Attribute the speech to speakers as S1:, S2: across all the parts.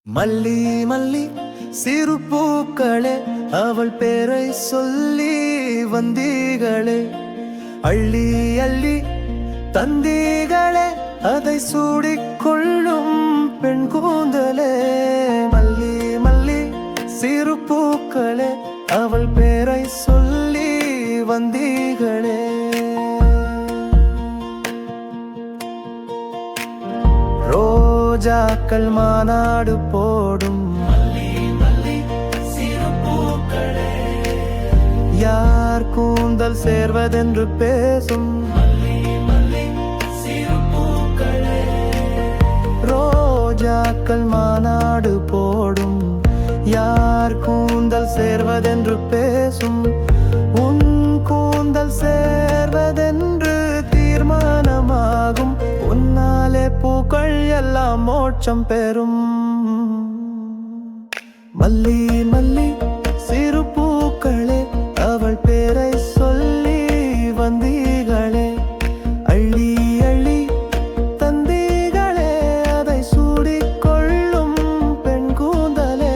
S1: மல்லி மல்லி சிறு பூக்களே அவள் பேரை சொல்லி வந்தீகளே, அள்ளி அள்ளி தந்தீகளே அதை சூடிக்கொள்ளும் பெண் கூந்தலே. மல்லி மல்லி சிறு பூக்களே அவள் பேரை சொல்லி வந்தீகளே. ரோஜாக்கள் மாநாடு போடும் மல்லி மல்லி சிறு பூக்களே, யார் கூந்தல் சேர்வதென்று பேசும் மல்லி மல்லி சிறு பூக்களே. ரோஜாக்கள் மாநாடு போடும், யார் கூந்தல் சேர்வதென்று பேசும். உன் கூந்தல் சேர்வதென்று தீர்மானமாகும், உன்னாலே பூக்கள் எல்லாம் மோட்சம் பெறும். மல்லி மல்லி சிறு பூக்களே அவள் பேரை சொல்லி வந்தீகளே, அள்ளி அள்ளி தந்தீகளே அதை சூடிக்கொள்ளும் பெண் கூந்தலே.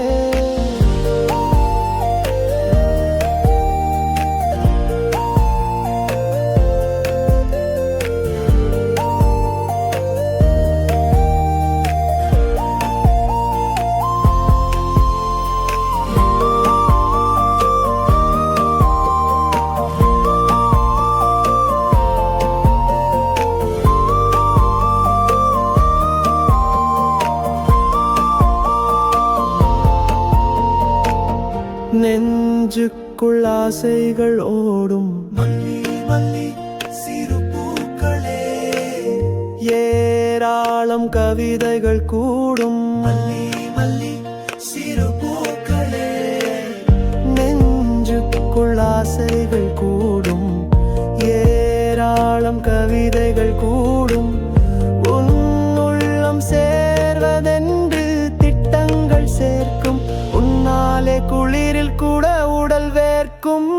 S1: நெஞ்சுக்குள் ஆசைகள் ஓடும் மல்லி மல்லி சிறு பூக்களே, ஏராளம் கவிதைகள் கூடும் மல்லி மல்லி சிறு பூக்களே. நெஞ்சுக்குள் ஆசைகள் கூடும், ஏராளம் கவிதைகள் கூடும். உன் உள்ளம் சேர்வதென்று திட்டங்கள் சேர்க்கும், உன்னாலே குளிரில் கூட உடல் வேர்க்கும்.